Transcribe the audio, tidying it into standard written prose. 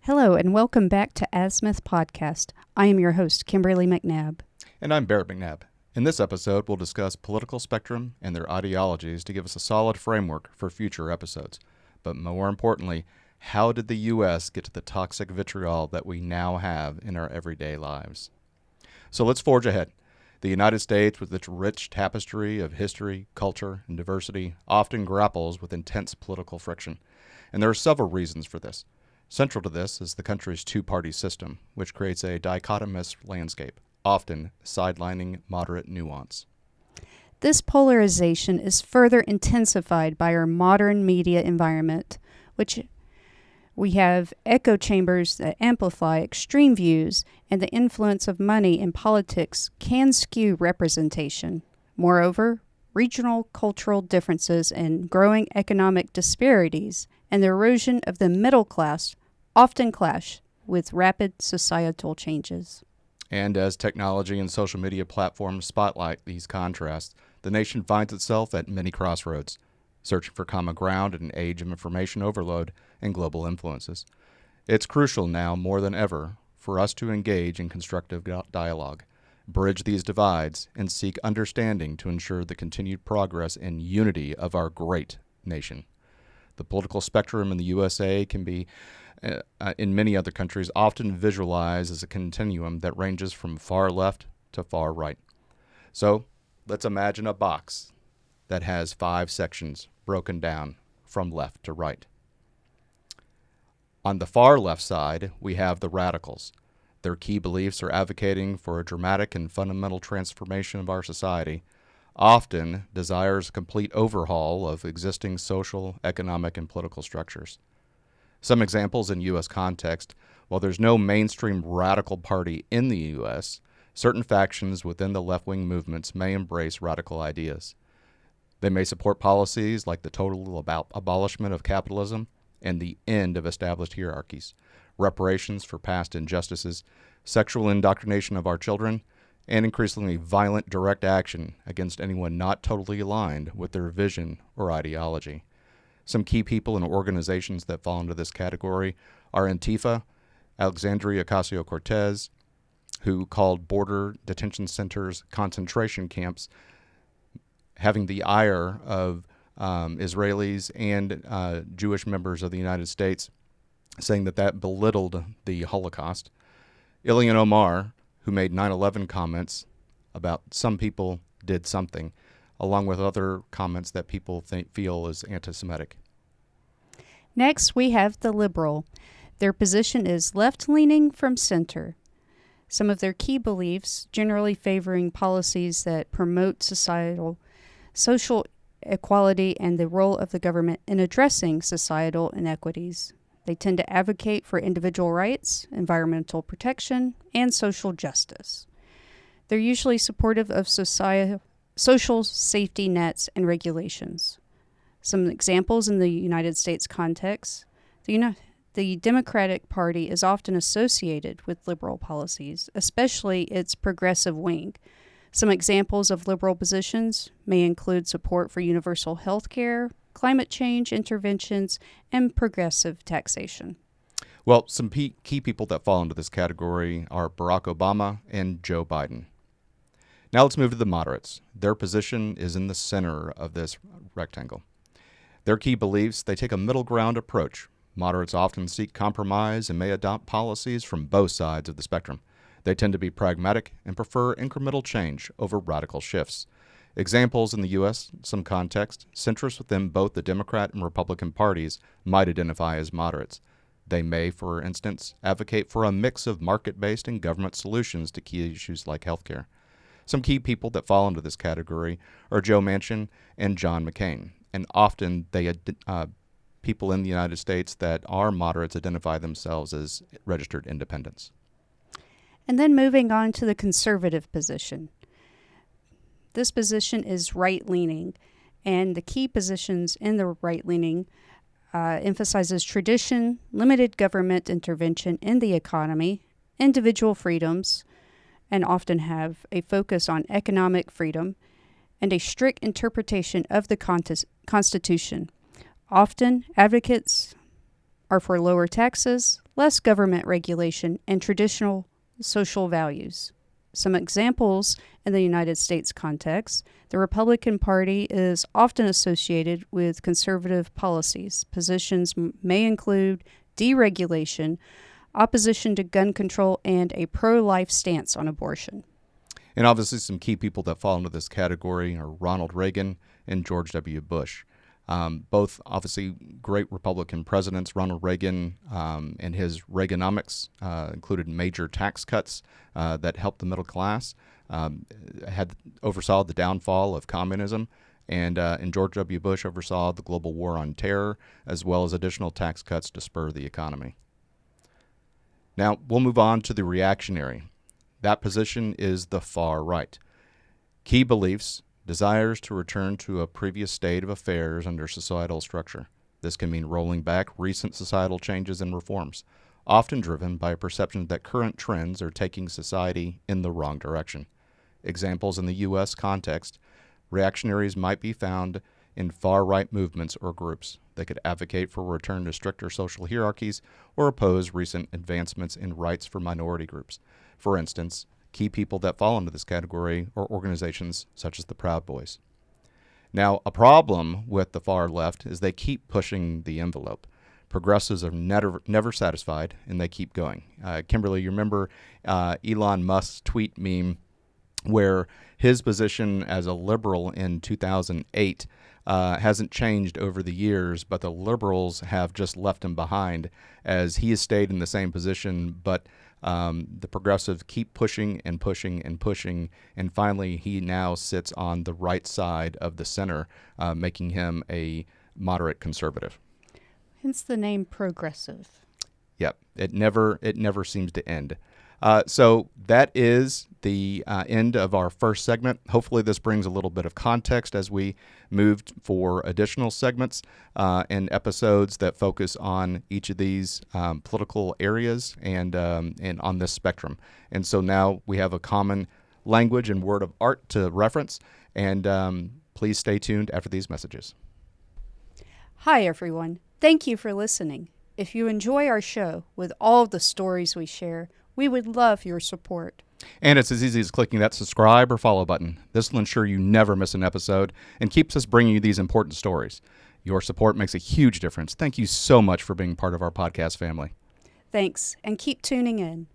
Hello, and welcome back to Azimuth Podcast. I am your host, Kimberly McNabb. And I'm Barrett McNabb. In this episode, we'll discuss political spectrum and their ideologies to give us a solid framework for future episodes. But more importantly, how did the U.S. get to the toxic vitriol that we now have in our everyday lives? So let's forge ahead. The United States, with its rich tapestry of history, culture, and diversity, often grapples with intense political friction. And there are several reasons for this. Central to this is the country's two-party system, which creates a dichotomous landscape, often sidelining moderate nuance. This polarization is further intensified by our modern media environment, which we have echo chambers that amplify extreme views, and the influence of money in politics can skew representation. Moreover, regional cultural differences and growing economic disparities and the erosion of the middle class often clash with rapid societal changes. And as technology and social media platforms spotlight these contrasts, the nation finds itself at many crossroads, searching for common ground in an age of information overload and global influences. It's crucial now more than ever for us to engage in constructive dialogue, bridge these divides, and seek understanding to ensure the continued progress and unity of our great nation. The political spectrum in the USA can be, in many other countries, often visualized as a continuum that ranges from far left to far right. So let's imagine a box that has 5 sections broken down from left to right. On the far left side, we have the radicals. Their key beliefs are advocating for a dramatic and fundamental transformation of our society, often desires a complete overhaul of existing social, economic, and political structures. Some examples in U.S. context: while there's no mainstream radical party in the U.S., certain factions within the left-wing movements may embrace radical ideas. They may support policies like the total abolishment of capitalism and the end of established hierarchies, reparations for past injustices, sexual indoctrination of our children, and increasingly violent direct action against anyone not totally aligned with their vision or ideology. Some key people and organizations that fall into this category are Antifa, Alexandria Ocasio-Cortez, who called border detention centers concentration camps, having the ire of Israelis and Jewish members of the United States, saying that belittled the Holocaust. Ilhan Omar, who made 9/11 comments about some people did something, along with other comments that people feel is anti-Semitic. Next, we have the liberal. Their position is left-leaning from center. Some of their key beliefs, generally favoring policies that promote social equality and the role of the government in addressing societal inequities. They tend to advocate for individual rights, environmental protection, and social justice. They're usually supportive of social safety nets and regulations. Some examples in the United States context: the Democratic Party is often associated with liberal policies, especially its progressive wing. Some examples of liberal positions may include support for universal health care, climate change interventions, and progressive taxation. Well, some key people that fall into this category are Barack Obama and Joe Biden. Now let's move to the moderates. Their position is in the center of this rectangle. Their key beliefs: they take a middle ground approach. Moderates often seek compromise and may adopt policies from both sides of the spectrum. They tend to be pragmatic and prefer incremental change over radical shifts. Examples in the U.S., some context: centrists within both the Democrat and Republican parties might identify as moderates. They may, for instance, advocate for a mix of market-based and government solutions to key issues like healthcare. Some key people that fall into this category are Joe Manchin and John McCain, and often people in the United States that are moderates identify themselves as registered independents. And then moving on to the conservative position. This position is right-leaning, and the key positions in the right-leaning emphasizes tradition, limited government intervention in the economy, individual freedoms, and often have a focus on economic freedom, and a strict interpretation of the Constitution. Often, advocates are for lower taxes, less government regulation, and traditional social values. Some examples in the United States context: the Republican Party is often associated with conservative policies. Positions may include deregulation, opposition to gun control, and a pro-life stance on abortion. And obviously some key people that fall into this category are Ronald Reagan and George W. Bush. Both obviously great Republican presidents. Ronald Reagan and his Reaganomics included major tax cuts that helped the middle class, oversaw the downfall of communism, and George W. Bush oversaw the global war on terror, as well as additional tax cuts to spur the economy. Now, we'll move on to the reactionary. That position is the far right. Key beliefs: desires to return to a previous state of affairs under societal structure. This can mean rolling back recent societal changes and reforms, often driven by a perception that current trends are taking society in the wrong direction. Examples in the U.S. context: reactionaries might be found in far-right movements or groups. They could advocate for a return to stricter social hierarchies or oppose recent advancements in rights for minority groups. For instance, key people that fall into this category are organizations such as the Proud Boys. Now, a problem with the far left is they keep pushing the envelope. Progressives are never satisfied, and they keep going. Kimberly, you remember Elon Musk's tweet meme where his position as a liberal in 2008 hasn't changed over the years, but the liberals have just left him behind as he has stayed in the same position, but the progressives keep pushing and pushing and pushing, and finally he now sits on the right side of the center, making him a moderate conservative. Hence the name progressive. Yep, it never seems to end. So that is the end of our first segment. Hopefully this brings a little bit of context as we move for additional segments and episodes that focus on each of these political areas and on this spectrum. And so now we have a common language and word of art to reference. And please stay tuned after these messages. Hi, everyone. Thank you for listening. If you enjoy our show with all the stories we share, we would love your support. And it's as easy as clicking that subscribe or follow button. This will ensure you never miss an episode and keeps us bringing you these important stories. Your support makes a huge difference. Thank you so much for being part of our podcast family. Thanks, and keep tuning in.